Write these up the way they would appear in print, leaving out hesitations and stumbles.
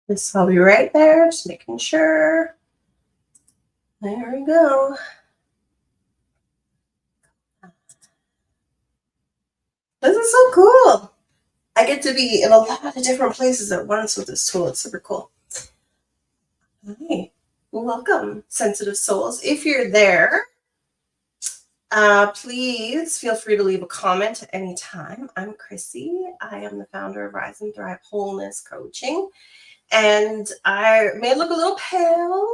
This I'll be right there, just making sure. There we go. This is so cool. I get to be in a lot of different places at once with this tool. It's super cool. Hi. Welcome, sensitive souls. If you're there, please feel free to leave a comment at any time. I'm Chrissy. I am the founder of Rise and Thrive Wholeness Coaching. And I may look a little pale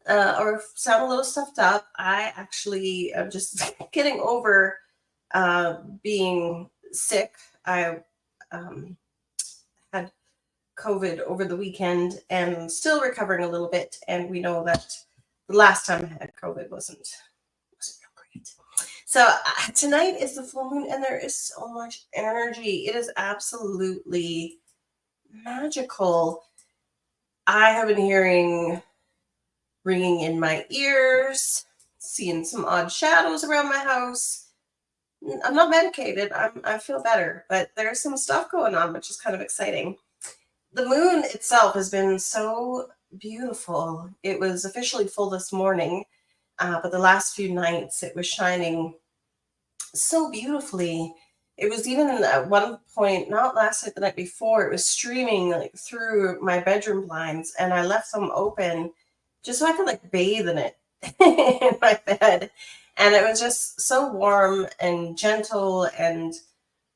or sound a little stuffed up. I actually am just getting over being sick. I had COVID over the weekend and still recovering a little bit. And we know that the last time I had COVID wasn't real great. So tonight is the full moon, and there is so much energy. It is absolutely magical. I have been hearing ringing in my ears, seeing some odd shadows around my house. I'm not medicated. I feel better, but there's some stuff going on, which is kind of exciting. The moon itself has been so beautiful. It was officially full this morning, but the last few nights it was shining so beautifully. It was even at one point, not last night, the night before, it was streaming like through my bedroom blinds, and I left them open just so I could like bathe in it in my bed. And it was just so warm and gentle and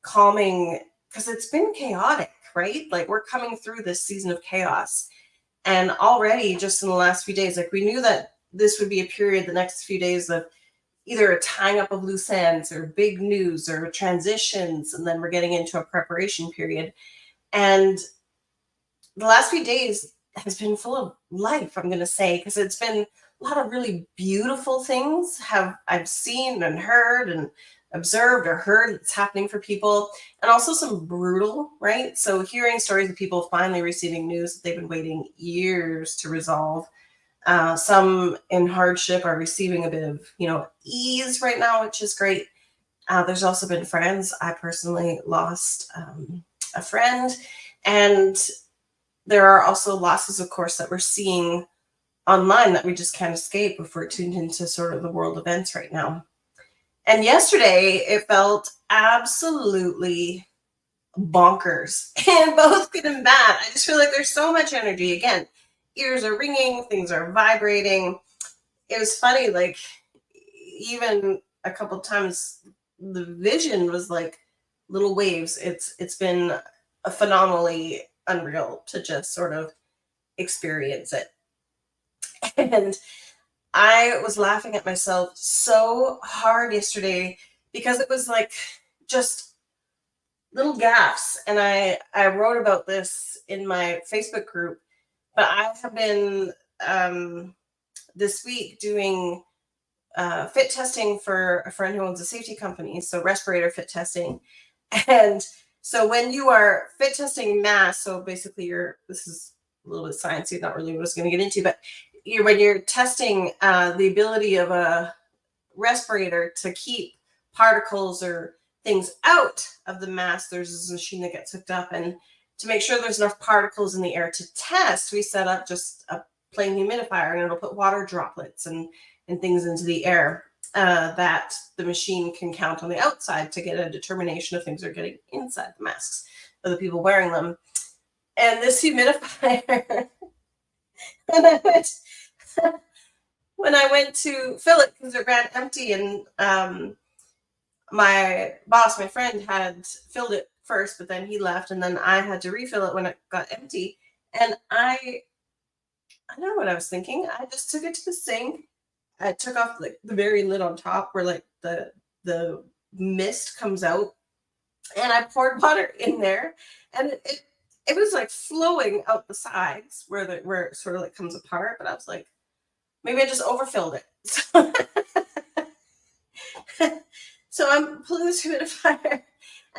calming because it's been chaotic, right? Like we're coming through this season of chaos. And already, just in the last few days, like we knew that this would be a period, the next few days, of either a tying up of loose ends or big news or transitions. And then we're getting into a preparation period. And the last few days has been full of life, I'm going to say, because it's been a lot of really beautiful things I've seen and heard and observed or heard that's happening for people, and also some brutal, right? So hearing stories of people finally receiving news that they've been waiting years to resolve. Some in hardship are receiving a bit of, ease right now, which is great. There's also been friends. I personally lost a friend, and there are also losses, of course, that we're seeing online that we just can't escape if we're tuned into sort of the world events right now. And yesterday, it felt absolutely bonkers, and both good and bad. I just feel like there's so much energy. Again, ears are ringing, things are vibrating. It was funny, like even a couple times the vision was like little waves. It's been a phenomenally unreal to just sort of experience it. And I was laughing at myself so hard yesterday because it was like just little gaffes. And I wrote about this in my Facebook group, but I have been this week doing fit testing for a friend who owns a safety company, so respirator fit testing. And so when you are fit testing masks, so basically this is a little bit sciencey, not really what I was going to get into, but when you're testing the ability of a respirator to keep particles or things out of the mask, there's this machine that gets hooked up, and to make sure there's enough particles in the air to test, we set up just a plain humidifier, and it'll put water droplets and things into the air that the machine can count on the outside to get a determination if things are getting inside the masks for the people wearing them. And this humidifier, when I went to fill it because it ran empty, and my boss, my friend, had filled it first, but then he left, and then I had to refill it when it got empty. And I don't know what I was thinking. I just took it to the sink. I took off like the very lid on top where like the mist comes out, and I poured water in there, and it was like flowing out the sides where it sort of like comes apart. But I was like, maybe I just overfilled it. So I'm pulling this humidifier,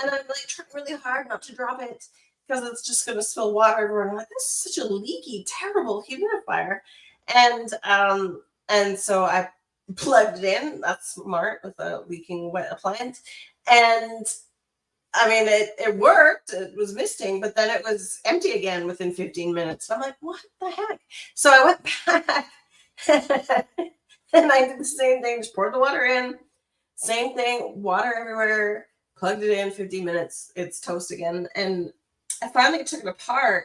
and I'm like trying really hard not to drop it because it's just going to spill water everywhere. I'm like, this is such a leaky, terrible humidifier. And so I plugged it in. That's smart with a leaking wet appliance. And I mean, it worked. It was misting, but then it was empty again within 15 minutes. I'm like, what the heck? So I went back and I did the same thing, just poured the water in. Same thing, water everywhere, plugged it in, 15 minutes, it's toast again. And I finally took it apart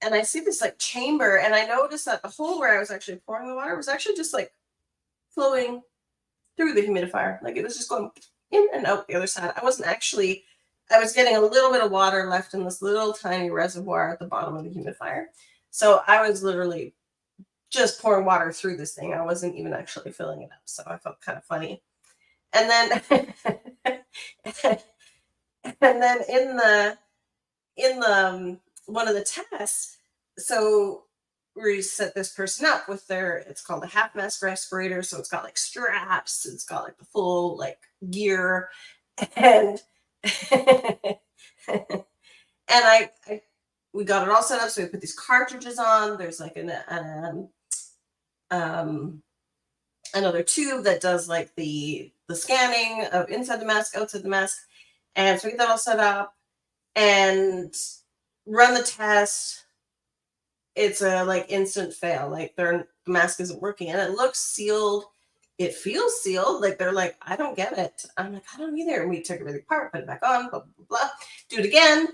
and I see this like chamber, and I noticed that the hole where I was actually pouring the water was actually just like flowing through the humidifier. Like it was just going in and out the other side. I was getting a little bit of water left in this little tiny reservoir at the bottom of the humidifier. So I was literally just pouring water through this thing. I wasn't even actually filling it up. So I felt kind of funny. And then and then in the one of the tests, so we set this person up with it's called a half mask respirator. So it's got like straps, it's got like the full like gear, and and we got it all set up. So we put these cartridges on. There's like another tube that does like the scanning of inside the mask, outside the mask. And so we get that all set up and run the test. It's a like instant fail. Like the mask isn't working, and it looks sealed. It feels sealed. Like they're like, I don't get it. I'm like, I don't either. And we took everything apart, put it back on, blah, blah, blah. Do it again,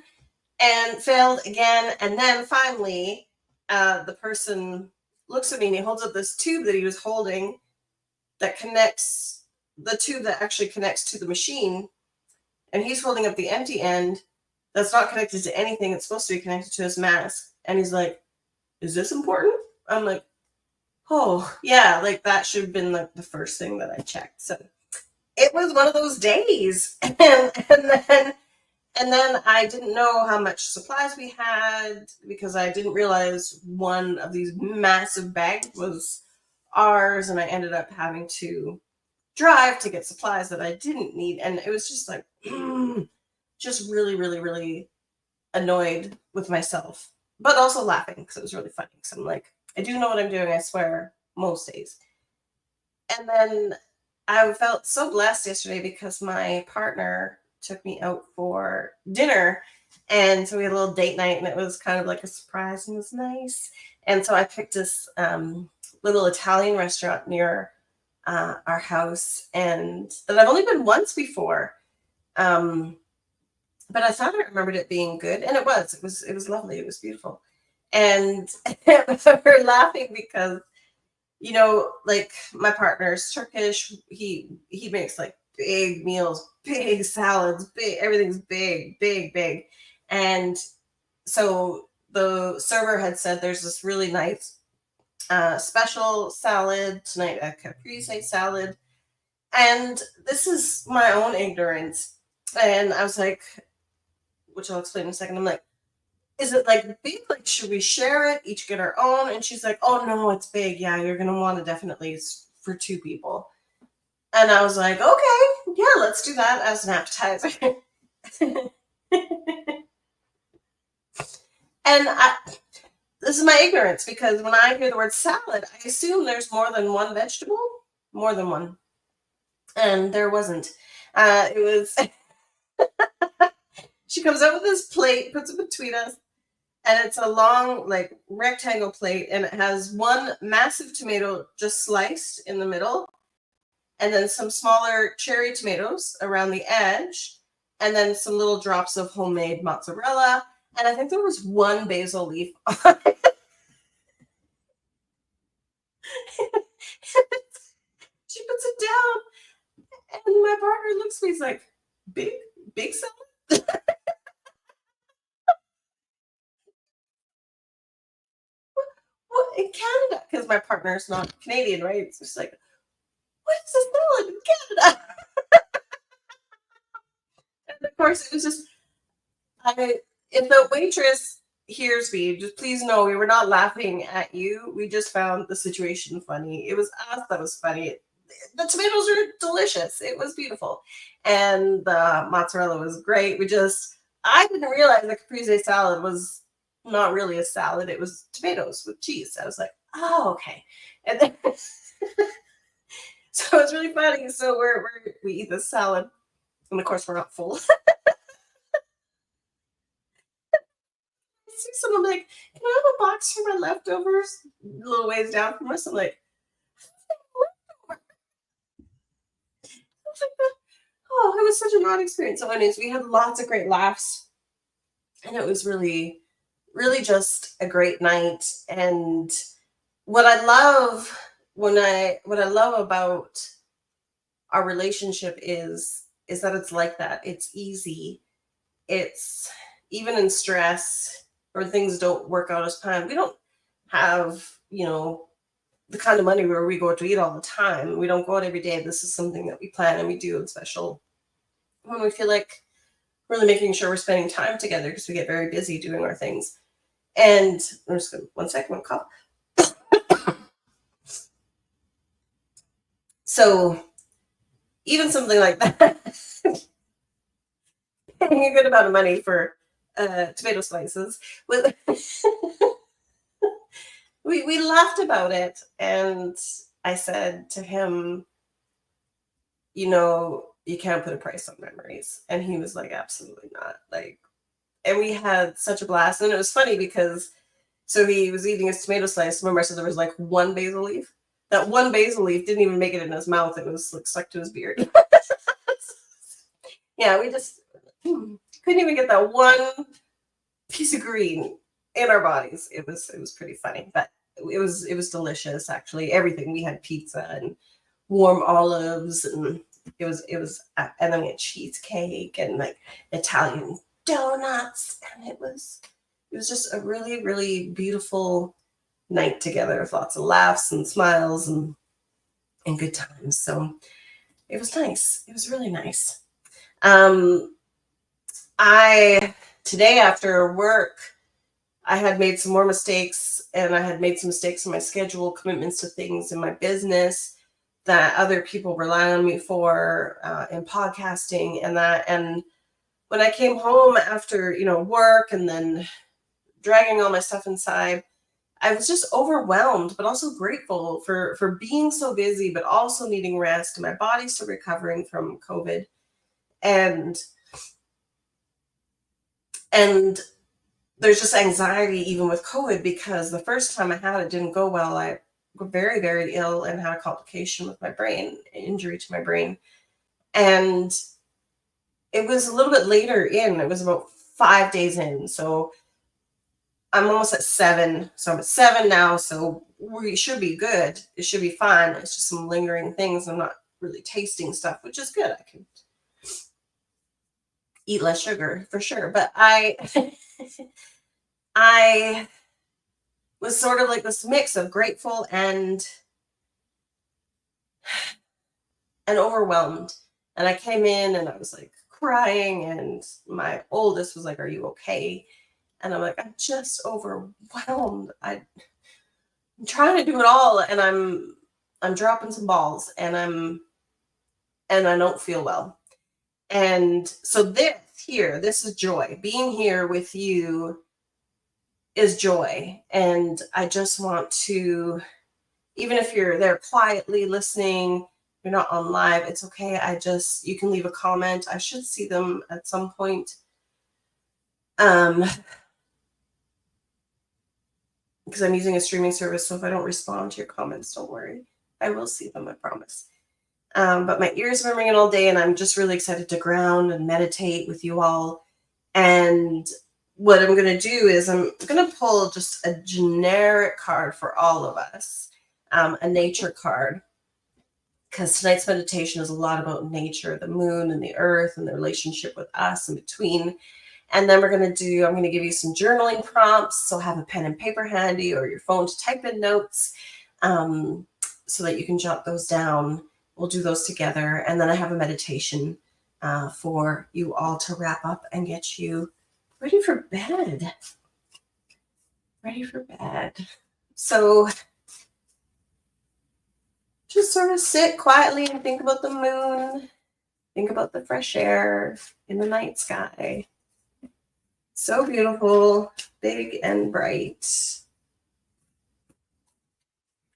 and failed again. And then finally, the person looks at me and he holds up this tube that he was holding that connects the tube that actually connects to the machine. And he's holding up the empty end that's not connected to anything. It's supposed to be connected to his mask. And he's like, is this important? I'm like, oh, yeah, like that should have been like the first thing that I checked. So it was one of those days. And then I didn't know how much supplies we had because I didn't realize one of these massive bags was ours. And I ended up having to drive to get supplies that I didn't need. And it was just like, just really, really, really annoyed with myself, but also laughing because it was really funny. So I'm like, I do know what I'm doing, I swear, most days. And then I felt so blessed yesterday because my partner took me out for dinner. And so we had a little date night, and it was kind of like a surprise, and it was nice. And so I picked this little Italian restaurant near our house, and that I've only been once before. But I thought I remembered it being good, and it was. It was lovely. It was beautiful. And we're laughing because, you know, like my partner's Turkish. He makes like big meals, big salads, big everything's big, big, big. And so the server had said there's this really nice special salad tonight, a caprese salad. And this is my own ignorance. And I was like, which I'll explain in a second. I'm like, is it like big? Like, should we share it? Each get our own? And she's like, oh no, it's big. Yeah, you're gonna want to definitely. It's for 2 people. And I was like, okay, yeah, let's do that as an appetizer. And this is my ignorance because when I hear the word salad, I assume there's more than one vegetable, more than one, and there wasn't. It was. She comes out with this plate, puts it between us, and it's a long, like, rectangle plate, and it has one massive tomato just sliced in the middle, and then some smaller cherry tomatoes around the edge, and then some little drops of homemade mozzarella, and I think there was one basil leaf on it. She puts it down, and my partner looks at me, he's like, big salad? Well, in Canada, because my partner's not Canadian, right? It's just like, what is this salad in Canada? And of course, it was just, if the waitress hears me, just please know we were not laughing at you. We just found the situation funny. It was us that was funny. The tomatoes are delicious. It was beautiful. And the mozzarella was great. I didn't realize the caprese salad was not really a salad. It was tomatoes with cheese. I was like, oh, okay. And then, so it's really funny. So we eat this salad, and of course we're not full. And I'm like, can I have a box for my leftovers? A little ways down from us. I'm like, I was like, oh, it was such an odd experience. So, anyways, we had lots of great laughs, and it was really, really just a great night. And what I love what I love about our relationship is that it's like that. It's easy. It's even in stress or things don't work out as planned. We don't have, the kind of money where we go out to eat all the time. We don't go out every day. This is something that we plan and we do in special when we feel like really making sure we're spending time together because we get very busy doing our things. And I'm just gonna 1 second, one call. So even something like that, paying a good amount of money for tomato slices with we laughed about it, and I said to him, you can't put a price on memories. And he was like, absolutely not. Like, and we had such a blast. And it was funny because so he was eating his tomato slice. Remember, I said there was like one basil leaf. That one basil leaf didn't even make it in his mouth. It was like stuck to his beard. Yeah, we just couldn't even get that one piece of green in our bodies. It was pretty funny, but it was delicious actually. Everything, we had pizza and warm olives, and and then we had cheesecake and like Italian donuts, and it was just a really, really beautiful night together with lots of laughs and smiles and good times. So it was nice. It was really nice. um I Today after work, I had made some more mistakes, and I had made some mistakes in my schedule, commitments to things in my business that other people rely on me for, in podcasting and that. And when I came home after, work and then dragging all my stuff inside, I was just overwhelmed, but also grateful for being so busy, but also needing rest. And my body's still recovering from COVID. And and there's just anxiety even with COVID because the first time I had it didn't go well. I got very, very ill and had a complication with my brain, injury to my brain. And it was a little bit later in, it was about 5 days in. So I'm almost at 7. So I'm at 7 now. So we should be good. It should be fine. It's just some lingering things. I'm not really tasting stuff, which is good. I can eat less sugar for sure. But I was sort of like this mix of grateful and overwhelmed. And I came in and I was like crying, and my oldest was like, "Are you okay?" And I'm like, "I'm just overwhelmed. I'm trying to do it all, and I'm dropping some balls, and I don't feel well." And so this is joy. Being here with you is joy. And I just want to, even if you're there quietly listening, you're not on live, it's okay. You can leave a comment. I should see them at some point. Because I'm using a streaming service. So if I don't respond to your comments, don't worry. I will see them, I promise. But my ears have been ringing all day, and I'm just really excited to ground and meditate with you all. And what I'm going to do is I'm going to pull just a generic card for all of us, a nature card, because tonight's meditation is a lot about nature, the moon and the earth and the relationship with us in between. And then I'm going to give you some journaling prompts. So have a pen and paper handy or your phone to type in notes, so that you can jot those down. We'll do those together. And then I have a meditation for you all to wrap up and get you ready for bed. Ready for bed. So just sort of sit quietly and think about the moon. Think about the fresh air in the night sky. So beautiful, big and bright.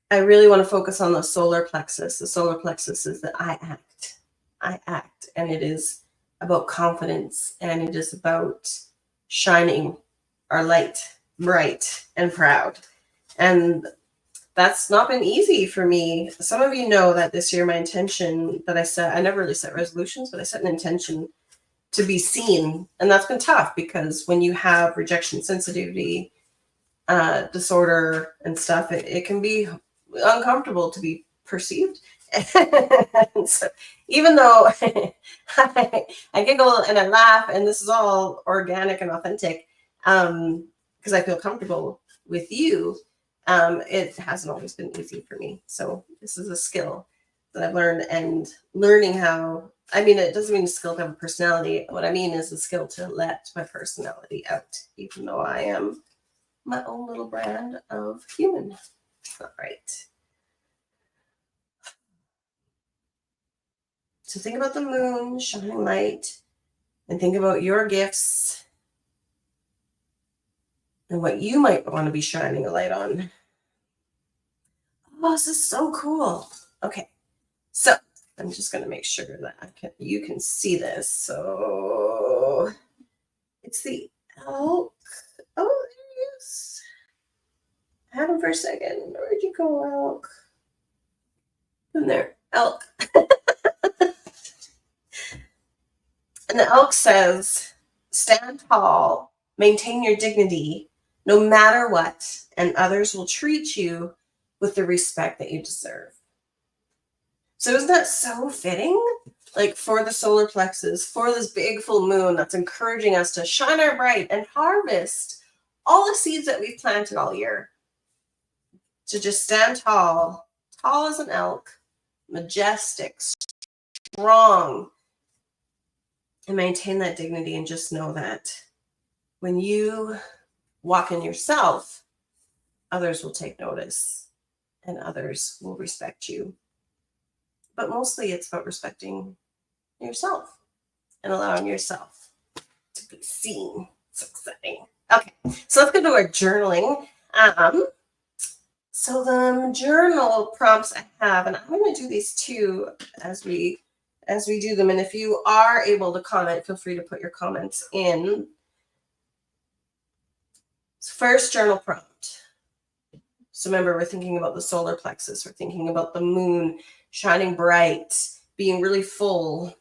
I really want to focus on the solar plexus. The solar plexus is that I act. I act. And it is about confidence, and it is about shining our light, bright and proud. And that's not been easy for me. Some of you know that this year my intention that I set, I never really set resolutions, but I set an intention to be seen. And that's been tough because when you have rejection sensitivity disorder and stuff, it can be uncomfortable to be perceived. And so even though I giggle and I laugh and this is all organic and authentic, because I feel comfortable with you, it hasn't always been easy for me. So this is a skill that I've learned, and learning how, I mean, it doesn't mean a skill to have a personality. What I mean is a skill to let my personality out, even though I am my own little brand of human. All right. So think about the moon shining light, and think about your gifts and what you might want to be shining a light on. Oh, this is so cool. Okay. So I'm just going to make sure that you can see this. So it's the elk. Oh, there he is. I had him for a second. Where'd you go, elk? In there, elk. And the elk says, stand tall, maintain your dignity, no matter what, and others will treat you with the respect that you deserve. So isn't that so fitting? Like for the solar plexus, for this big full moon that's encouraging us to shine our bright and harvest all the seeds that we've planted all year. To just stand tall, tall as an elk, majestic, strong, and maintain that dignity, and just know that when you walk in yourself, others will take notice and others will respect you. But mostly it's about respecting yourself and allowing yourself to be seen. It's exciting. Okay, so let's go to our journaling. So the journal prompts I have, and I'm going to do these too as we do them. And if you are able to comment, feel free to put your comments in. First journal prompt. So remember, we're thinking about the solar plexus. We're thinking about the moon shining bright, being really full.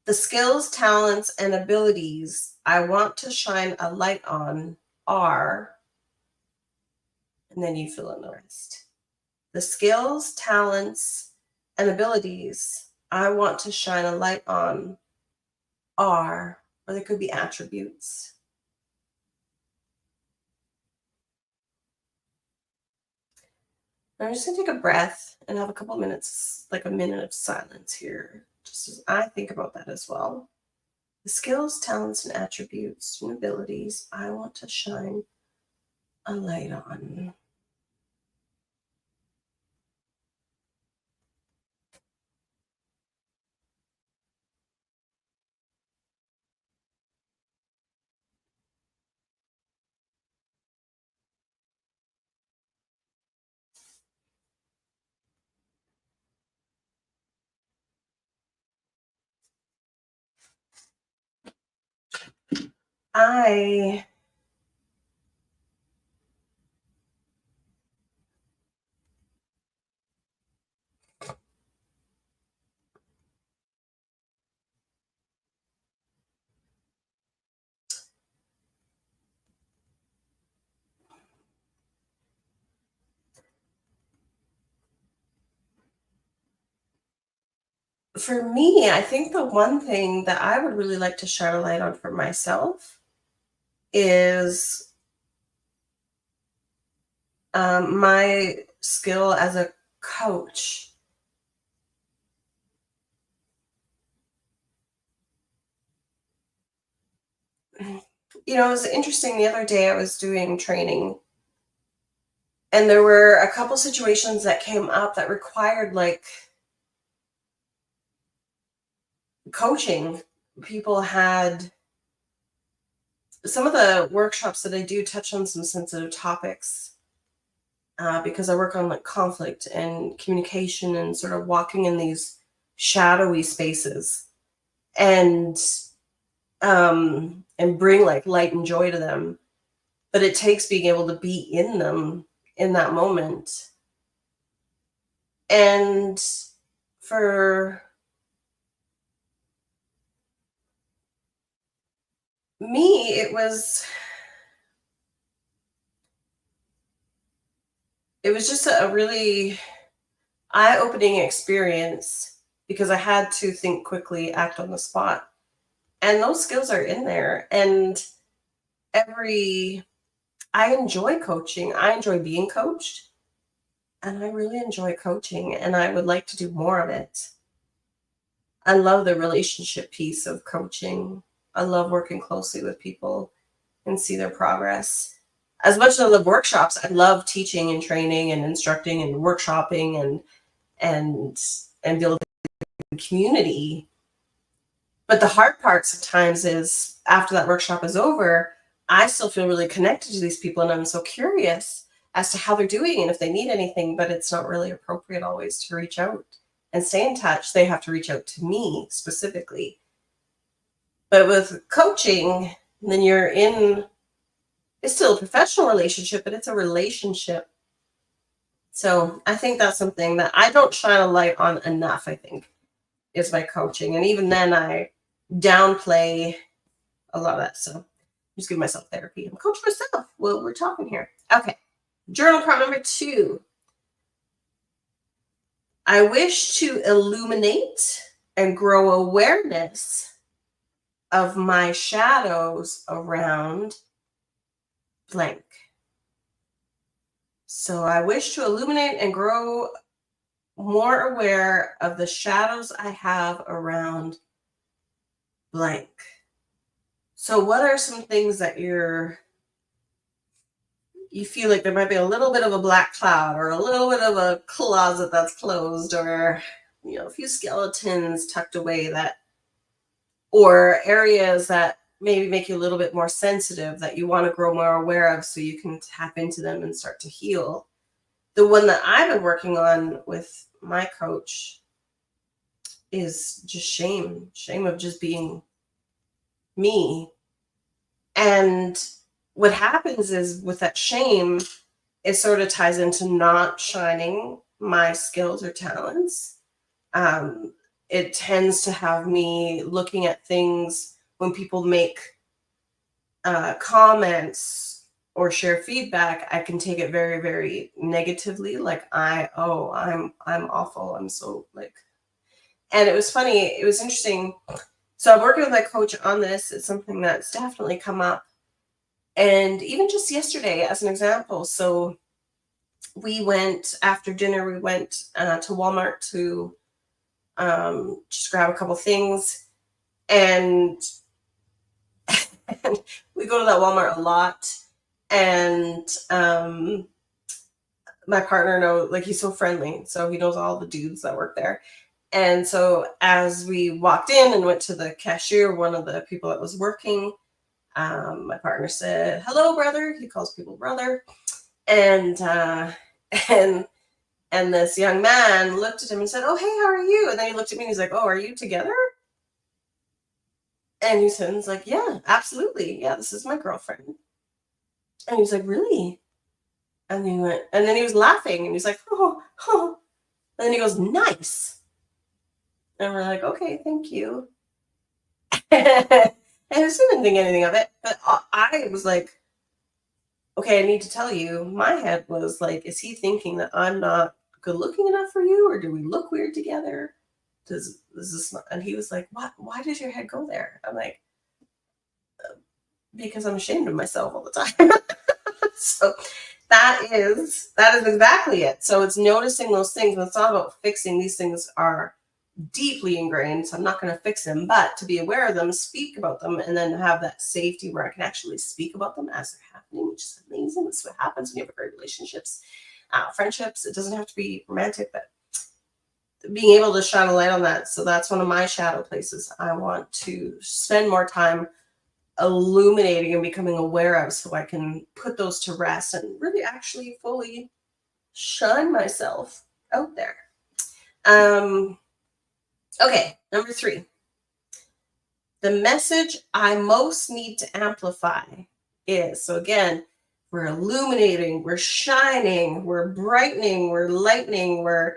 The skills, talents, and abilities I want to shine a light on are, and then you fill in the rest. The skills, talents, and abilities I want to shine a light on are, or they could be attributes. I'm just going to take a breath and have a couple minutes, like a minute of silence here, just as I think about that as well. The skills, talents, and attributes and abilities I want to shine a light on. For me, I think the one thing that I would really like to shine a light on for myself is my skill as a coach. You know, it was interesting. The other day I was doing training, and there were a couple situations that came up that required like coaching. People had, some of the workshops that I do touch on some sensitive topics because I work on like conflict and communication and sort of walking in these shadowy spaces and bring like light and joy to them. but it takes being able to be in them in that moment. And for me, it was just a really eye-opening experience because I had to think quickly, act on the spot. And those skills are in there. And every I enjoy coaching. I enjoy being coached, and I really enjoy coaching, and I would like to do more of it. I love the relationship piece of coaching. I love working closely with people and see their progress. As much as I love workshops, I love teaching and training and instructing and workshopping and and building community. But the hard part sometimes is after that workshop is over, I still feel really connected to these people and I'm so curious as to how they're doing and if they need anything, but it's not really appropriate always to reach out and stay in touch. They have to reach out to me specifically. But with coaching, then you're in, it's still a professional relationship, but it's a relationship. So I think that's something that I don't shine a light on enough, I think, is my coaching. And even then I downplay a lot of that. So just give myself therapy. I'm coaching myself while we're talking here. Okay. Journal prompt number 2. I wish to illuminate and grow awareness of my shadows around blank. So I wish to illuminate and grow more aware of the shadows I have around blank. So what are some things that you feel like there might be a little bit of a black cloud or a little bit of a closet that's closed or a few skeletons tucked away, that or areas that maybe make you a little bit more sensitive that you want to grow more aware of so you can tap into them and start to heal. The one that I've been working on with my coach is just shame of just being me. And what happens is with that shame, it sort of ties into not shining my skills or talents. It tends to have me looking at things when people make comments or share feedback. I can take it very, very negatively. Like I'm awful. I'm so like, and it was funny. It was interesting. So I'm working with my coach on this. It's something that's definitely come up. And even just yesterday, as an example, so we went after dinner, we went to Walmart to just grab a couple things. And, and we go to that Walmart a lot. And my partner knows, like, he's so friendly. So he knows all the dudes that work there. And so as we walked in and went to the cashier, one of the people that was working, my partner said, "Hello, brother." He calls people brother. And and this young man looked at him and said, "Oh, hey, how are you?" And then he looked at me and he's like, "Oh, are you together?" And he said, he's like, "Yeah, absolutely. Yeah, this is my girlfriend." And he was like, "Really?" And he went, and then he was laughing and he's like, "Oh, oh." And then he goes, "Nice." And we're like, "Okay, thank you." And I still didn't think anything of it. But I was like, okay, I need to tell you, my head was like, is he thinking that I'm not good looking enough for you, or do we look weird together? Does this not? And he was like, what? Why does your head go there? I'm like, because I'm ashamed of myself all the time. So that is exactly it. So it's noticing those things. And it's not about fixing. These things are deeply ingrained, so I'm not going to fix them, but to be aware of them, speak about them, and then have that safety where I can actually speak about them as they're happening, which is amazing. That's what happens when you have great relationships, friendships. It doesn't have to be romantic, but being able to shine a light on that. So that's one of my shadow places I want to spend more time illuminating and becoming aware of, so I can put those to rest and really actually fully shine myself out there. Okay, number 3. The message I most need to amplify is, so again, We're illuminating, we're shining, we're brightening, we're lightening, we're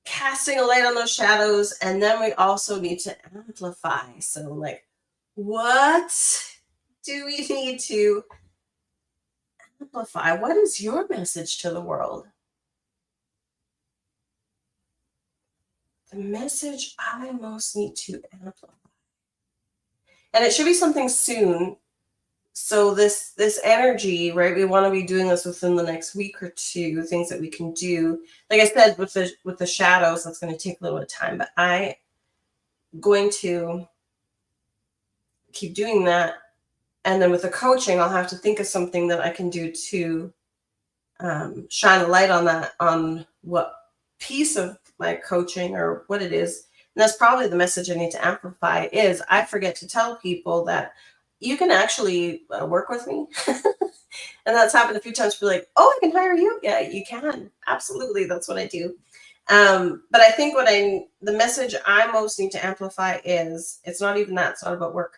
casting a light on those shadows. And then we also need to amplify. So, like, what do we need to amplify? What is your message to the world? The message I most need to amplify. And it should be something soon. So this energy, right? We want to be doing this within the next week or two, things that we can do. Like I said, with the shadows, that's going to take a little bit of time, but I'm going to keep doing that. And then with the coaching, I'll have to think of something that I can do to shine a light on that, on what piece of my coaching or what it is. And that's probably the message I need to amplify is I forget to tell people that you can actually work with me. And that's happened a few times. Be like, oh, I can hire you. Yeah, you can. Absolutely. That's what I do. But I think the message I most need to amplify is, it's not even that. It's not about work.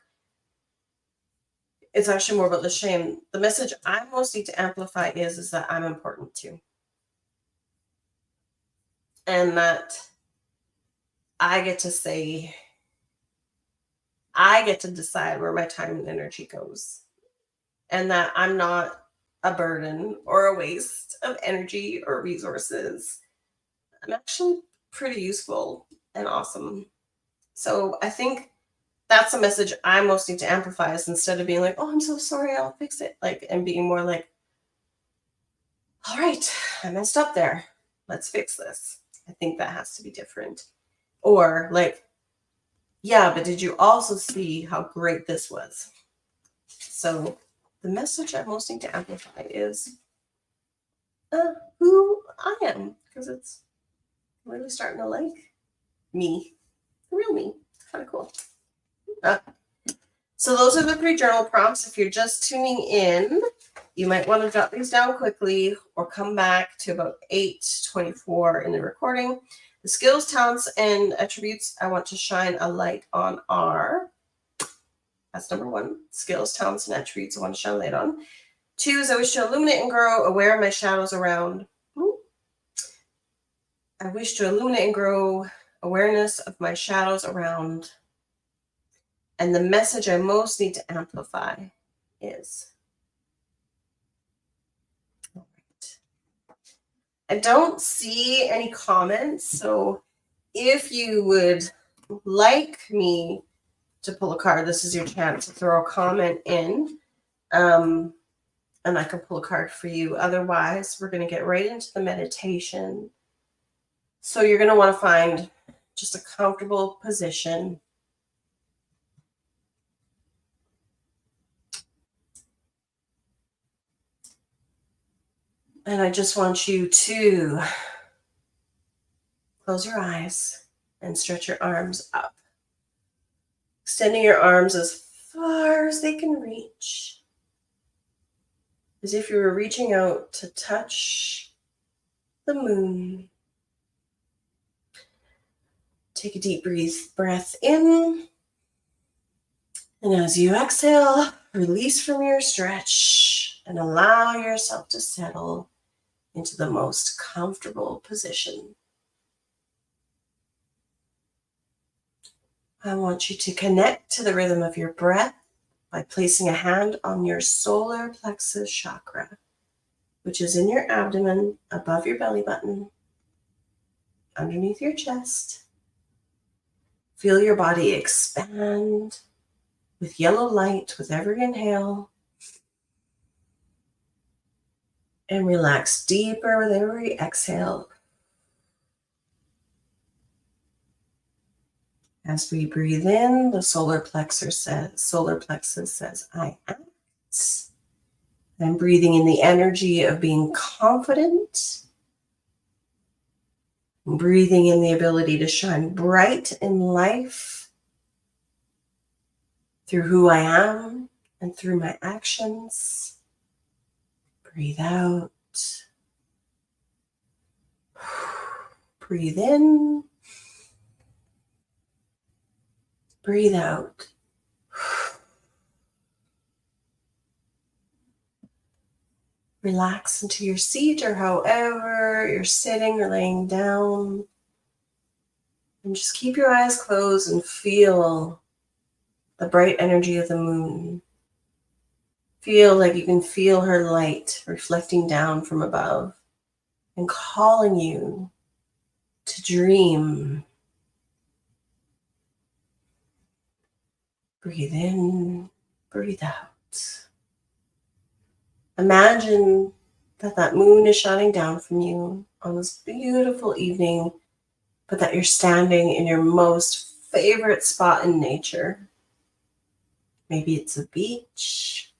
It's actually more about the shame. The message I most need to amplify is that I'm important too. And that I get to decide where my time and energy goes. And that I'm not a burden or a waste of energy or resources. I'm actually pretty useful and awesome. So I think that's the message I most need to amplify, is instead of being like, oh, I'm so sorry, I'll fix it. Like, and being more like, all right, I messed up there. Let's fix this. I think that has to be different. Or like, yeah, but did you also see how great this was? So the message I most need to amplify is who I am, because it's really starting to like me, the real me. Kind of cool. So those are the 3 journal prompts. If you're just tuning in, you might want to jot these down quickly or come back to about 8:24 in the recording. The skills, talents, and attributes I want to shine a light on are, that's number 1, skills, talents, and attributes I want to shine a light on. 2 is I wish to illuminate and grow, aware of my shadows around. I wish to illuminate and grow awareness of my shadows around. And the message I most need to amplify is, all right. I don't see any comments, so if you would like me to pull a card, this is your chance to throw a comment in, and I can pull a card for you. Otherwise, we're going to get right into the meditation. So you're going to want to find just a comfortable position. And I just want you to close your eyes and stretch your arms up, extending your arms as far as they can reach, as if you were reaching out to touch the moon. Take a deep breath in. And as you exhale, release from your stretch and allow yourself to settle into the most comfortable position. I want you to connect to the rhythm of your breath by placing a hand on your solar plexus chakra, which is in your abdomen, above your belly button, underneath your chest. Feel your body expand with yellow light with every inhale, and relax deeper with every exhale. As we breathe in, the solar plexus says, I act. I'm breathing in the energy of being confident. I'm breathing in the ability to shine bright in life through who I am and through my actions. Breathe out. Breathe in. Breathe out. Relax into your seat or however you're sitting or laying down. And just keep your eyes closed and feel the bright energy of the moon. Feel like you can feel her light reflecting down from above and calling you to dream. Breathe in, breathe out. Imagine that moon is shining down from you on this beautiful evening, but that you're standing in your most favorite spot in nature. Maybe it's a beach.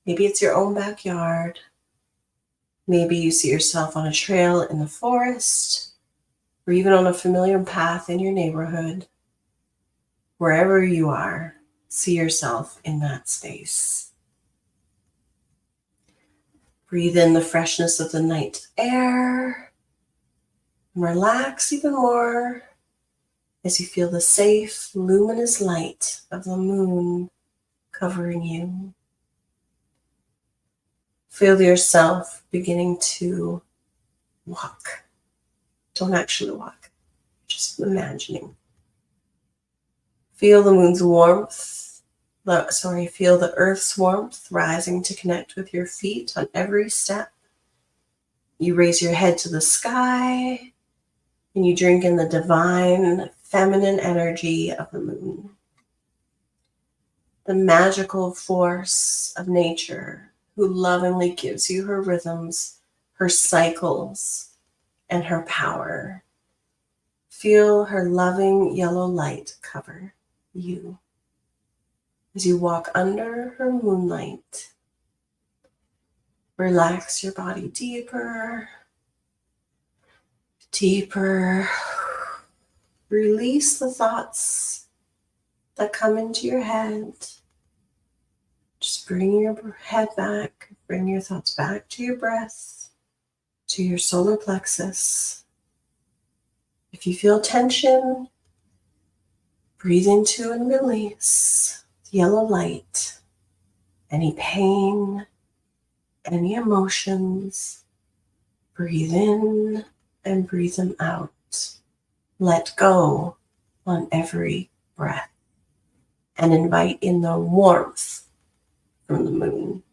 Maybe it's your own backyard. Maybe you see yourself on a trail in the forest, or even on a familiar path in your neighborhood. Wherever you are, see yourself in that space. Breathe in the freshness of the night air. And relax even more as you feel the safe, luminous light of the moon covering you. Feel yourself beginning to walk. Don't actually walk, just imagining. Feel the moon's warmth. Feel the earth's warmth rising to connect with your feet on every step. You raise your head to the sky and you drink in the divine feminine energy of the moon. The magical force of nature who lovingly gives you her rhythms, her cycles, and her power. Feel her loving yellow light cover you as you walk under her moonlight. Relax your body deeper, deeper. Release the thoughts that come into your head. Just bring your head back, bring your thoughts back to your breath, to your solar plexus. If you feel tension, breathe into and release the yellow light, any pain, any emotions. Breathe in and breathe them out. Let go on every breath and invite in the warmth from the moon.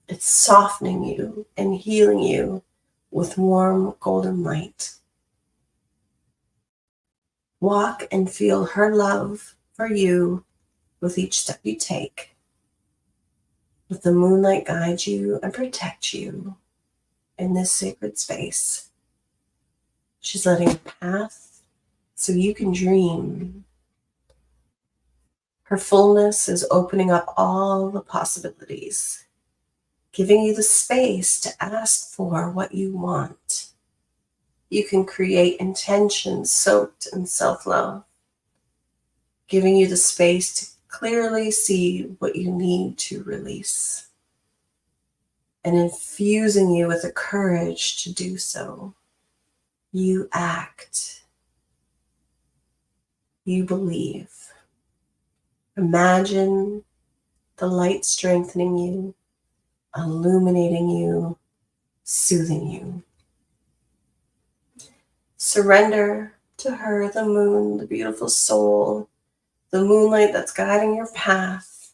It's softening you and healing you with warm golden light. Walk and feel her love for you with each step you take. Let the moonlight guide you and protect you in this sacred space. She's letting a path so you can dream. Her fullness is opening up all the possibilities, giving you the space to ask for what you want. You can create intentions soaked in self-love, giving you the space to clearly see what you need to release, and infusing you with the courage to do so. You act. You believe. Imagine the light strengthening you, illuminating you, soothing you. Surrender to her, the moon, the beautiful soul, the moonlight that's guiding your path,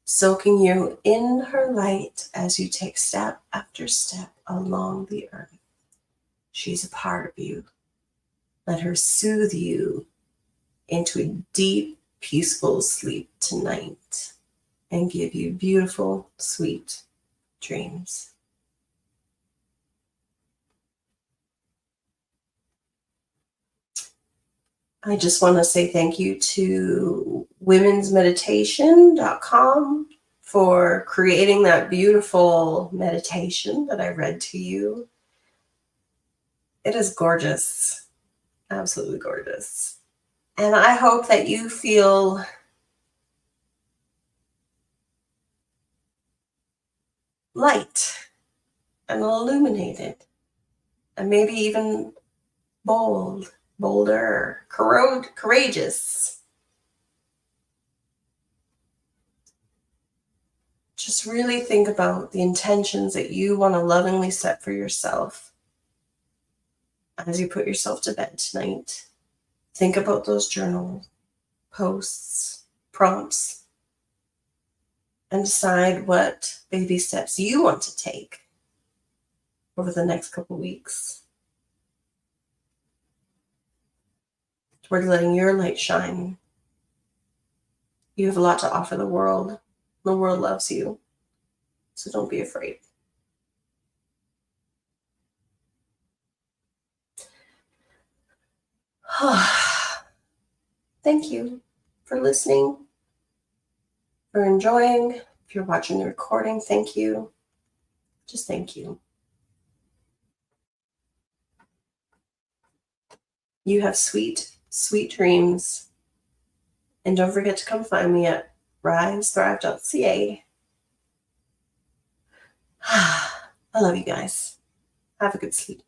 soaking you in her light as you take step after step along the earth. She's a part of you. Let her soothe you into a deep, peaceful sleep tonight and give you beautiful, sweet dreams. I just want to say thank you to womensmeditation.com for creating that beautiful meditation that I read to you. It is gorgeous, absolutely gorgeous. And I hope that you feel light and illuminated and maybe even bolder, courageous. just really think about the intentions that you want to lovingly set for yourself as you put yourself to bed tonight. Think about those journal posts, prompts, and decide what baby steps you want to take over the next couple weeks toward letting your light shine. You have a lot to offer the world. The world loves you, so don't be afraid. Thank you for listening, for enjoying. If you're watching the recording, thank you. Just thank you. You have sweet, sweet dreams. And don't forget to come find me at risethrive.ca. I love you guys. Have a good sleep.